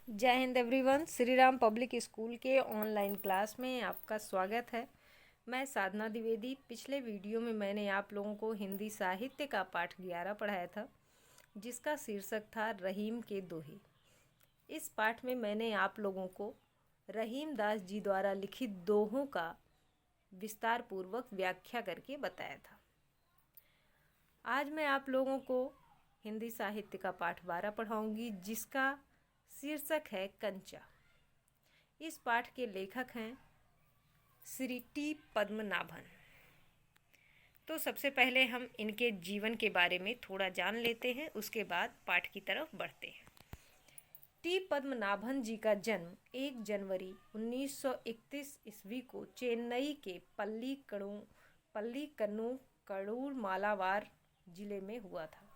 जय Hind everyone. Shri Ram public school के online class में आपका स्वागत है। मैं साधना द्विवेदी। पिछले वीडियो में मैंने आप लोगों को हिंदी साहित्य का पाठ 11 पढ़ाया था, जिसका शीर्षक था रहीम के दोहे। इस पाठ में मैंने आप लोगों को रहीम दास जी द्वारा लिखित दोहों का विस्तार पूर्वक व्याख्या करके बताया था। आज मैं आप लोगों को हिंदी साहित्य का पाठ 12 पढ़ाऊंगी, जिसका शीर्षक है कंचा। इस पाठ के लेखक हैं श्री टी पद्मनाभन। तो सबसे पहले हम इनके जीवन के बारे में थोड़ा जान लेते हैं, उसके बाद पाठ की तरफ बढ़ते हैं। टी पद्मनाभन जी का जन्म 1 जनवरी 1931 ईस्वी को चेन्नई के पल्लीकन्नू कड़ूर मालावार जिले में हुआ था।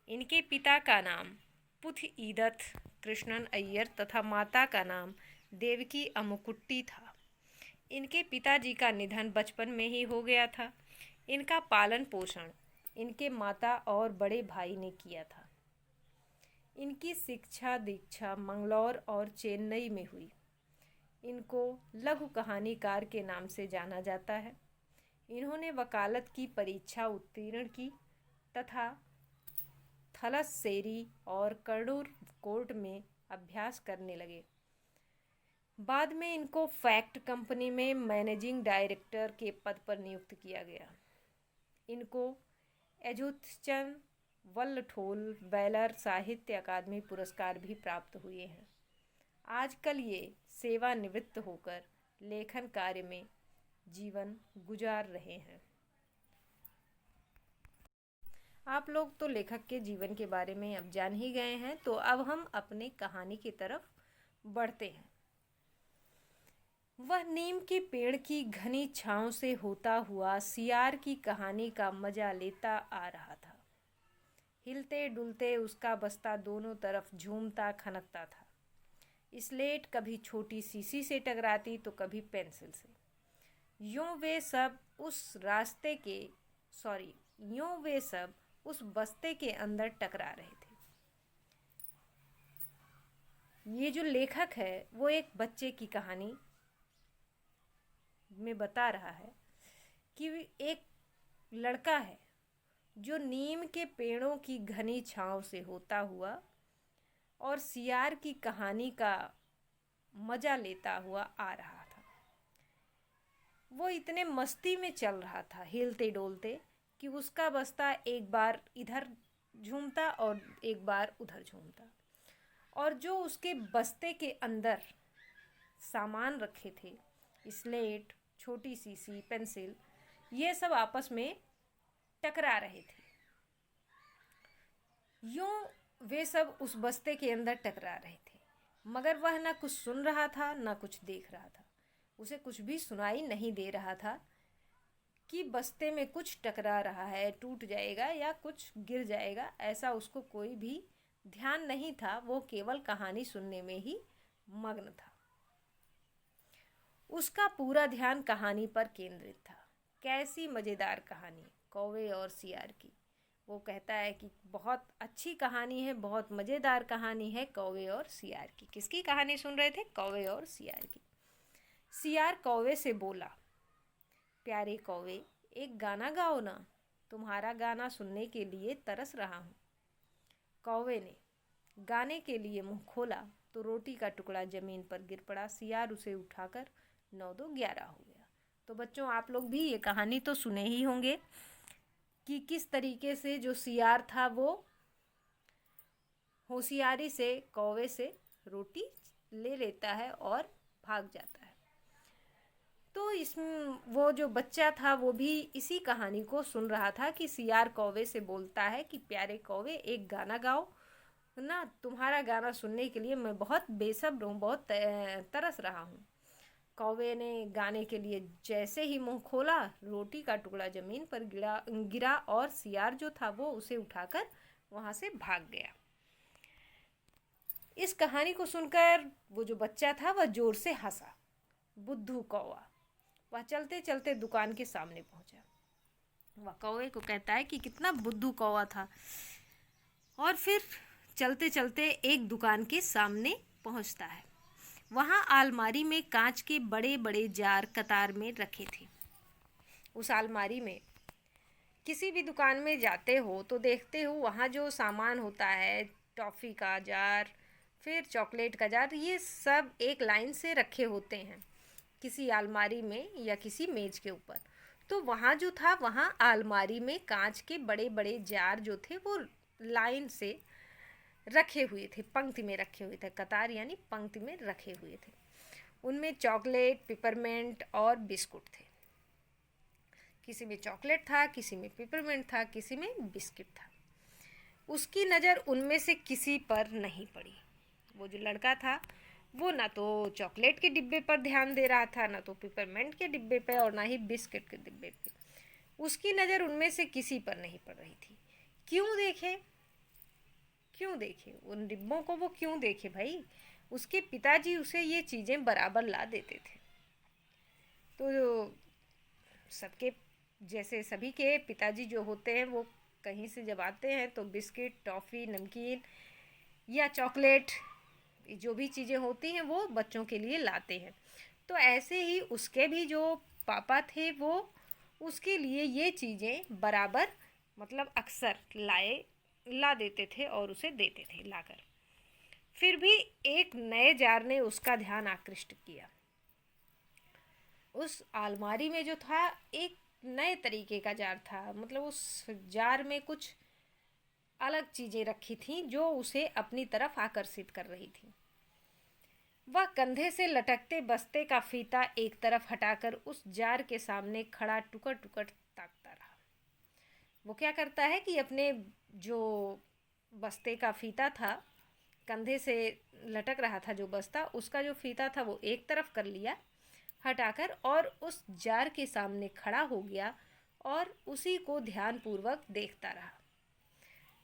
इनके पिता का नाम पुथईदथ कृष्णन अय्यर तथा माता का नाम देवकी अम्मुकुट्टी था। इनके पिताजी का निधन बचपन में ही हो गया था। इनका पालन पोषण इनके माता और बड़े भाई ने किया था। इनकी शिक्षा दीक्षा मंगलौर और चेन्नई में हुई। इनको लघु कहानीकार के नाम से जाना जाता है। इन्होंने वकालत की परीक्षा उत्तीर्ण की तथा थलस्सेरी और कड़ूर कोर्ट में अभ्यास करने लगे। बाद में इनको फैक्ट कंपनी में मैनेजिंग डायरेक्टर के पद पर नियुक्त किया गया। इनको एजुथचंद वल्लठोल वेलर साहित्य अकादमी पुरस्कार भी प्राप्त हुए हैं। आजकल ये सेवानिवृत्त होकर लेखन कार्य में जीवन गुजार रहे हैं। आप लोग तो लेखक के जीवन के बारे में अब जान ही गए हैं, तो अब हम अपने कहानी की तरफ बढ़ते हैं। वह नीम के पेड़ की घनी छांव से होता हुआ सियार की कहानी का मजा लेता आ रहा था। हिलते डुलते उसका बस्ता दोनों तरफ झूमता खनकता था। स्लेट कभी छोटी शीशी से टकराती तो कभी पेंसिल से। यूं वे सब उस बस्ते के अंदर टकरा रहे थे। ये जो लेखक है वो एक बच्चे की कहानी में बता रहा है कि एक लड़का है जो नीम के पेड़ों की घनी छांव से होता हुआ और सियार की कहानी का मजा लेता हुआ आ रहा था। वो इतने मस्ती में चल रहा था, हिलते डोलते, कि उसका बस्ता एक बार इधर झूमता और एक बार उधर झूमता, और जो उसके बस्ते के अंदर सामान रखे थे, स्लेट, छोटी शीशी, पेंसिल, ये सब आपस में टकरा रहे थे। यूं वे सब उस बस्ते के अंदर टकरा रहे थे, मगर वह ना कुछ सुन रहा था ना कुछ देख रहा था। उसे कुछ भी सुनाई नहीं दे रहा था कि बस्ते में कुछ टकरा रहा है, टूट जाएगा या कुछ गिर जाएगा, ऐसा उसको कोई भी ध्यान नहीं था। वो केवल कहानी सुनने में ही मग्न था। उसका पूरा ध्यान कहानी पर केंद्रित था। कैसी मज़ेदार कहानी, कौवे और सियार की। वो कहता है कि बहुत अच्छी कहानी है, बहुत मज़ेदार कहानी है कौवे और सियार की। किसकी कहानी सुन रहे थे? कौवे और सियार की। सियार कौवे से बोला, प्यारे कौवे, एक गाना गाओ ना, तुम्हारा गाना सुनने के लिए तरस रहा हूँ। कौवे ने गाने के लिए मुंह खोला तो रोटी का टुकड़ा जमीन पर गिर पड़ा। सियार उसे उठाकर 9-2-11 हो गया। तो बच्चों, आप लोग भी ये कहानी तो सुने ही होंगे कि किस तरीके से जो सियार था वो होशियारी से कौवे से रोटी ले लेता है और भाग जाता है। तो इसमें वो जो बच्चा था वो भी इसी कहानी को सुन रहा था कि सियार कौवे से बोलता है कि प्यारे कौवे, एक गाना गाओ ना, तुम्हारा गाना सुनने के लिए मैं बहुत बेसब्र हूँ, बहुत तरस रहा हूँ। कौवे ने गाने के लिए जैसे ही मुंह खोला, रोटी का टुकड़ा ज़मीन पर गिरा और सियार जो था वो उसे उठाकर वहाँ से भाग गया। इस कहानी को सुनकर वो जो बच्चा था वह जोर से हंसा। बुद्धू कौवा। वह चलते चलते दुकान के सामने पहुंचा। वह कौवे को कहता है कि कितना बुद्धू कौवा था, और फिर चलते चलते एक दुकान के सामने पहुंचता है। वहां अलमारी में कांच के बड़े बड़े जार कतार में रखे थे। उस अलमारी में किसी भी दुकान में जाते हो तो देखते हो वहाँ जो सामान होता है, टॉफ़ी का जार, फिर चॉकलेट का जार, ये सब एक लाइन से रखे होते हैं किसी अलमारी में या किसी मेज़ के ऊपर। तो वहाँ जो था, वहाँ अलमारी में कांच के बड़े बड़े जार जो थे वो लाइन से रखे हुए थे, पंक्ति में रखे हुए थे। कतार यानी पंक्ति में रखे हुए थे। उनमें चॉकलेट, पिपरमेंट और बिस्कुट थे। किसी में चॉकलेट था, किसी में पिपरमेंट था, किसी में बिस्किट था। उसकी नज़र उनमें से किसी पर नहीं पड़ी। वो जो लड़का था वो ना तो चॉकलेट के डिब्बे पर ध्यान दे रहा था, ना तो पिपरमेंट के डिब्बे पे, और ना ही बिस्किट के डिब्बे पे। उसकी नज़र उनमें से किसी पर नहीं पड़ रही थी। क्यों देखे? क्यों देखे उन डिब्बों को? वो क्यों देखे भाई? उसके पिताजी उसे ये चीज़ें बराबर ला देते थे। तो सबके जैसे सभी के पिताजी जो होते हैं वो कहीं से जब आते हैं तो बिस्किट, टॉफ़ी, नमकीन या चॉकलेट, जो भी चीज़ें होती हैं वो बच्चों के लिए लाते हैं। तो ऐसे ही उसके भी जो पापा थे वो उसके लिए ये चीज़ें बराबर, मतलब अक्सर ला देते थे और उसे देते थे लाकर। फिर भी एक नए जार ने उसका ध्यान आकृष्ट किया। उस अलमारी में जो था एक नए तरीके का जार था, मतलब उस जार में कुछ अलग चीज़ें रखी थीं जो उसे अपनी तरफ आकर्षित कर रही थी। वह कंधे से लटकते बस्ते का फीता एक तरफ हटाकर उस जार के सामने खड़ा टुकड़ टुकड़ ताकता रहा। वो क्या करता है कि अपने जो बस्ते का फीता था, कंधे से लटक रहा था जो बस्ता, उसका जो फीता था वो एक तरफ कर लिया हटाकर, और उस जार के सामने खड़ा हो गया और उसी को ध्यानपूर्वक देखता रहा।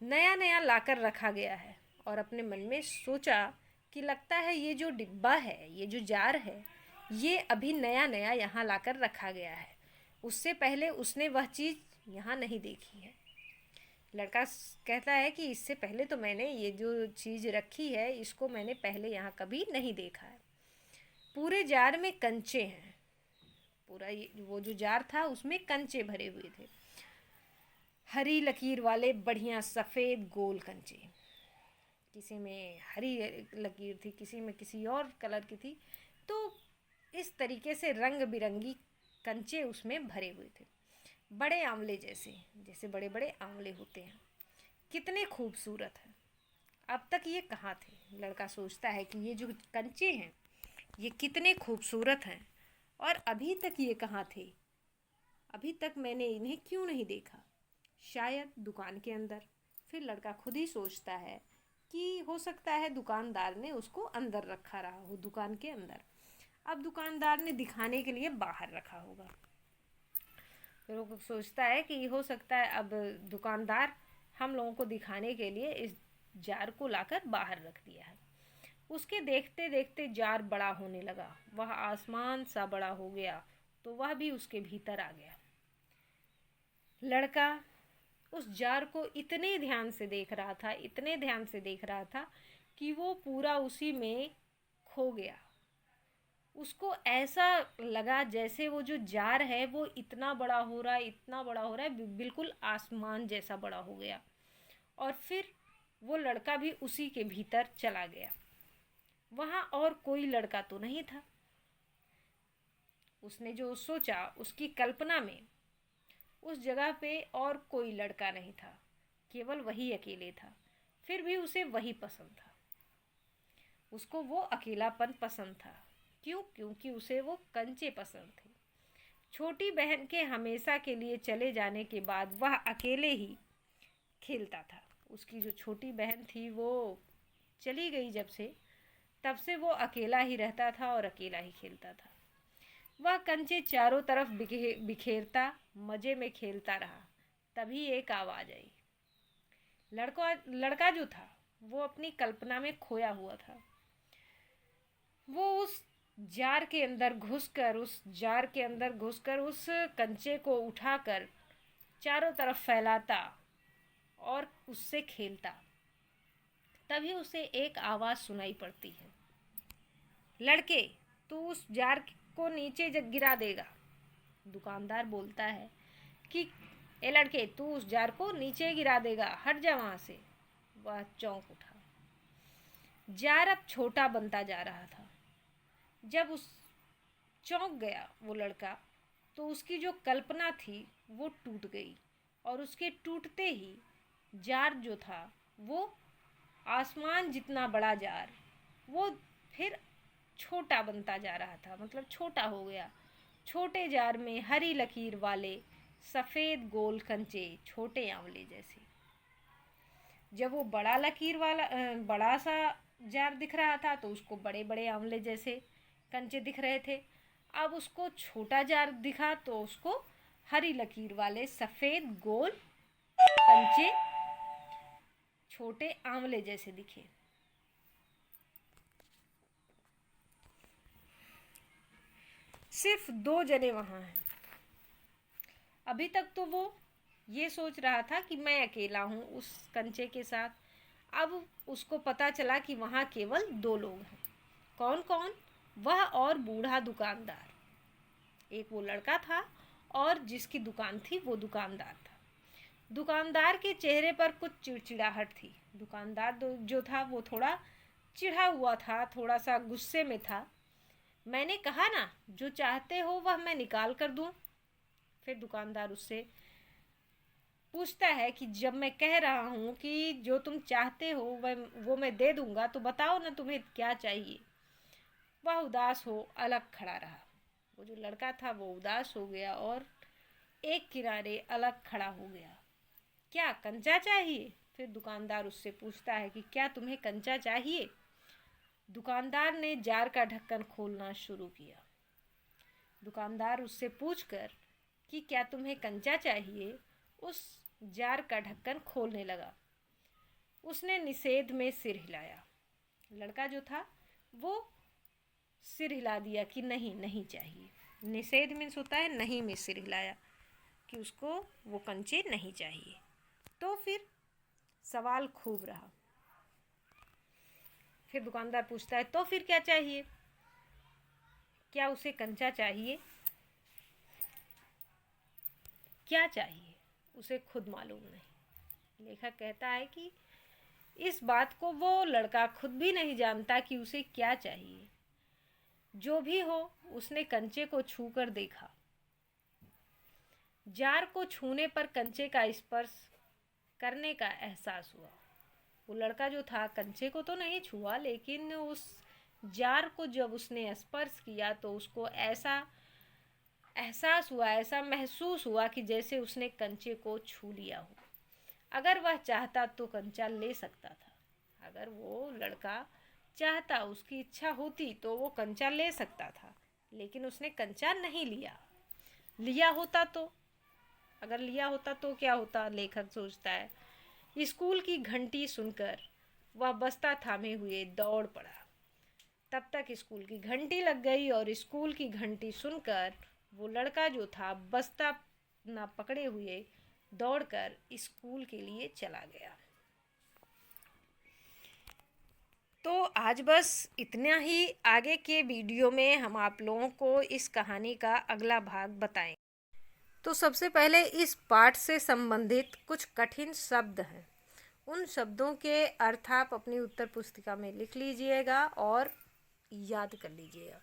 नया नया लाकर रखा गया है, और अपने मन में सोचा कि लगता है ये जो डिब्बा है, ये जो जार है, ये अभी नया नया यहाँ लाकर रखा गया है। उससे पहले उसने वह चीज़ यहाँ नहीं देखी है। लड़का कहता है कि इससे पहले तो मैंने ये जो चीज़ रखी है इसको मैंने पहले यहाँ कभी नहीं देखा है। पूरे जार में कंचे हैं। पूरा वो जो जार था उसमें कंचे भरे हुए थे, हरी लकीर वाले बढ़िया सफ़ेद गोल कंचे। किसी में हरी लकीर थी, किसी में किसी और कलर की थी। तो इस तरीके से रंग बिरंगी कंचे उसमें भरे हुए थे, बड़े आंवले जैसे, जैसे बड़े बड़े आंवले होते हैं। कितने खूबसूरत हैं। अब तक ये कहाँ थे? लड़का सोचता है कि ये जो कंचे हैं ये कितने खूबसूरत हैं, और अभी तक ये कहाँ थे? अभी तक मैंने इन्हें क्यों नहीं देखा? शायद दुकान के अंदर। फिर लड़का खुद ही सोचता है कि हो सकता है दुकानदार ने उसको अंदर रखा रहा हो, दुकान के अंदर। अब दुकानदार ने दिखाने के लिए बाहर रखा होगा। फिर वो सोचता है कि हो सकता है अब दुकानदार हम लोगों को दिखाने के लिए इस जार को लाकर बाहर रख दिया है। उसके देखते देखते जार बड़ा होने लगा। वह आसमान सा बड़ा हो गया तो वह भी उसके भीतर आ गया। लड़का उस जार को इतने ध्यान से देख रहा था, इतने ध्यान से देख रहा था कि वो पूरा उसी में खो गया। उसको ऐसा लगा जैसे वो जो जार है वो इतना बड़ा हो रहा है, इतना बड़ा हो रहा है, बिल्कुल आसमान जैसा बड़ा हो गया। और फिर वो लड़का भी उसी के भीतर चला गया। वहाँ और कोई लड़का तो नहीं था। उसने जो सोचा, उसकी कल्पना में उस जगह पे और कोई लड़का नहीं था, केवल वही अकेले था। फिर भी उसे वही पसंद था। उसको वो अकेलापन पसंद था। क्यों? क्योंकि उसे वो कंचे पसंद थे। छोटी बहन के हमेशा के लिए चले जाने के बाद वह अकेले ही खेलता था। उसकी जो छोटी बहन थी वो चली गई जब से, तब से वो अकेला ही रहता था और अकेला ही खेलता था। वह कंचे चारों तरफ बिखेरता मज़े में खेलता रहा। तभी एक आवाज़ आई। लड़का जो था वो अपनी कल्पना में खोया हुआ था। वो उस जार के अंदर घुसकर उस कंचे को उठाकर चारों तरफ फैलाता और उससे खेलता। तभी उसे एक आवाज़ सुनाई पड़ती है। लड़के तू उस जार को नीचे गिरा देगा। दुकानदार बोलता है कि ए लड़के तू उस जार को नीचे गिरा देगा, हट जा वहाँ से। वह चौंक उठा। जार अब छोटा बनता जा रहा था। जब उस चौंक गया वो लड़का, तो उसकी जो कल्पना थी वो टूट गई, और उसके टूटते ही जार जो था वो आसमान जितना बड़ा जार वो फिर छोटा बनता जा रहा था, मतलब छोटा हो गया। छोटे जार में हरी लकीर वाले सफ़ेद गोल कंचे, छोटे आंवले जैसे। जब वो बड़ा लकीर वाला बड़ा सा जार दिख रहा था तो उसको बड़े बड़े आंवले जैसे कंचे दिख रहे थे। अब उसको छोटा जार दिखा तो उसको हरी लकीर वाले सफ़ेद गोल कंचे छोटे आंवले जैसे दिखे। सिर्फ 2 जने वहाँ हैं। अभी तक तो वो ये सोच रहा था कि मैं अकेला हूँ उस कंचे के साथ। अब उसको पता चला कि वहाँ केवल 2 लोग हैं। कौन कौन? वह और बूढ़ा दुकानदार। एक वो लड़का था और जिसकी दुकान थी वो दुकानदार था। दुकानदार के चेहरे पर कुछ चिड़चिड़ाहट थी। दुकानदार जो था वो थोड़ा चिढ़ा हुआ था, थोड़ा सा गुस्से में था। मैंने कहा ना, जो चाहते हो वह मैं निकाल कर दूं। फिर दुकानदार उससे पूछता है कि जब मैं कह रहा हूँ कि जो तुम चाहते हो वो मैं दे दूंगा, तो बताओ ना तुम्हें क्या चाहिए। वह उदास हो अलग खड़ा रहा। वो जो लड़का था वो उदास हो गया और एक किनारे अलग खड़ा हो गया। क्या कंचा चाहिए? फिर दुकानदार उससे पूछता है कि क्या तुम्हें कंचा चाहिए। दुकानदार ने जार का ढक्कन खोलना शुरू किया। दुकानदार उससे पूछकर कि क्या तुम्हें कंचा चाहिए, उस जार का ढक्कन खोलने लगा। उसने निषेध में सिर हिलाया। लड़का जो था वो सिर हिला दिया कि नहीं, नहीं चाहिए। निषेध मीन्स होता है नहीं में सिर हिलाया कि उसको वो कंचे नहीं चाहिए। तो फिर सवाल खूब रहा। फिर दुकानदार पूछता है तो फिर क्या चाहिए? क्या उसे कंचा चाहिए? क्या चाहिए उसे खुद मालूम नहीं। लेखक कहता है कि इस बात को वो लड़का खुद भी नहीं जानता कि उसे क्या चाहिए। जो भी हो, उसने कंचे को छूकर देखा। जार को छूने पर कंचे का स्पर्श करने का एहसास हुआ। वो लड़का जो था कंचे को तो नहीं छुआ, लेकिन उस जार को जब उसने स्पर्श किया तो उसको ऐसा एहसास हुआ, ऐसा महसूस हुआ कि जैसे उसने कंचे को छू लिया हो। अगर वह चाहता तो कंचा ले सकता था। अगर वो लड़का चाहता, उसकी इच्छा होती तो वो कंचा ले सकता था, लेकिन उसने कंचा नहीं लिया। लिया होता तो, अगर लिया होता तो क्या होता? लेखक सोचता है। स्कूल की घंटी सुनकर वह बस्ता थामे हुए दौड़ पड़ा। तब तक स्कूल की घंटी लग गई और स्कूल की घंटी सुनकर वो लड़का जो था बस्ता ना पकड़े हुए दौड़कर स्कूल के लिए चला गया। तो आज बस इतना ही। आगे के वीडियो में हम आप लोगों को इस कहानी का अगला भाग बताएं। तो सबसे पहले इस पाठ से संबंधित कुछ कठिन शब्द हैं। उन शब्दों के अर्थ आप अपनी उत्तर पुस्तिका में लिख लीजिएगा और याद कर लीजिएगा।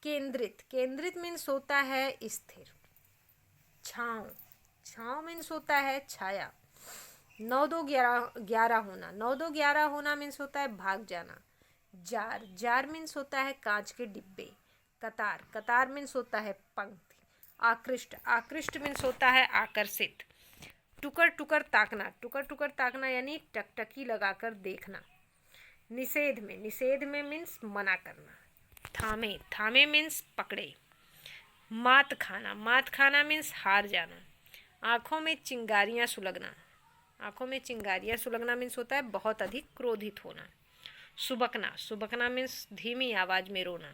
केंद्रित, केंद्रित मीन्स होता है स्थिर। छांव, छांव मीन्स होता है छाया। 9 2 11 होना, 9 2 11 होना मीन्स होता है भाग जाना। जार, जार मीन्स होता है कांच के डिब्बे। कतार, कतार मीन्स होता है पंक्ति। आकृष्ट, आकृष्ट मीन्स होता है आकर्षित। टुकर टुकर ताकना, टुकर टुकर ताकना यानी टकटकी लगाकर देखना। निषेध में, निषेध में मीन्स मना करना। थामे, थामे मीन्स पकड़े। मात खाना, मात खाना मीन्स हार जाना। आँखों में चिंगारियाँ सुलगना, आँखों में चिंगारियाँ सुलगना मीन्स होता है बहुत अधिक क्रोधित होना। सुबकना, सुबकना मीन्स धीमी आवाज़ में रोना।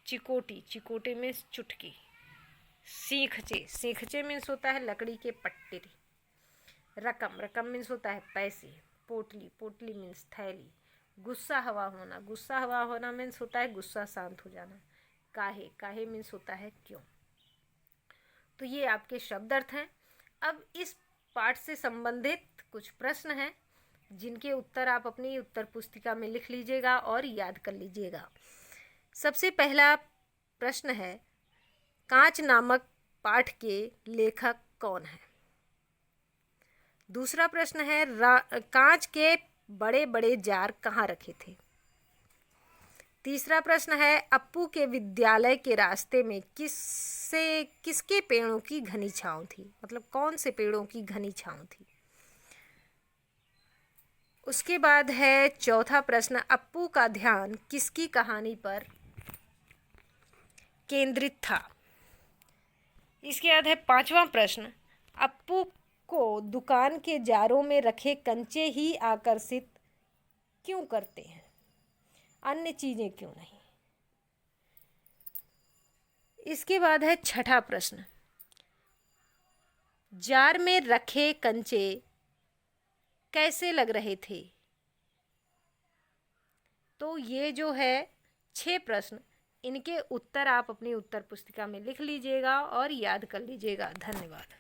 चिकोटी, चिकोटी मीन्स चुटकी। सींखचे, सींखचे मीन्स होता है लकड़ी के पट्टे। रकम, रकम मीन्स होता है पैसे। पोटली, पोटली मीन्स थैली। गुस्सा हवा होना, गुस्सा हवा होना मीन्स होता है गुस्सा शांत हो जाना। काहे, काहे मीन्स होता है क्यों। तो ये आपके शब्द अर्थ हैं। अब इस पाठ से संबंधित कुछ प्रश्न हैं जिनके उत्तर आप अपनी उत्तर पुस्तिका में लिख लीजिएगा और याद कर लीजिएगा। सबसे पहला प्रश्न है, कांच नामक पाठ के लेखक कौन है। दूसरा प्रश्न है, कांच के बड़े बड़े जार कहाँ रखे थे। तीसरा प्रश्न है, अप्पू के विद्यालय के रास्ते में किसके पेड़ों की घनी छांव थी, मतलब कौन से पेड़ों की घनी छांव थी। उसके बाद है चौथा प्रश्न, अप्पू का ध्यान किसकी कहानी पर केंद्रित था। इसके बाद है पांचवा प्रश्न, अप्पू को दुकान के जारों में रखे कंचे ही आकर्षित क्यों करते हैं, अन्य चीजें क्यों नहीं। इसके बाद है छठा प्रश्न, जार में रखे कंचे कैसे लग रहे थे। तो ये जो है 6 प्रश्न, इनके उत्तर आप अपनी उत्तर पुस्तिका में लिख लीजिएगा और याद कर लीजिएगा। धन्यवाद।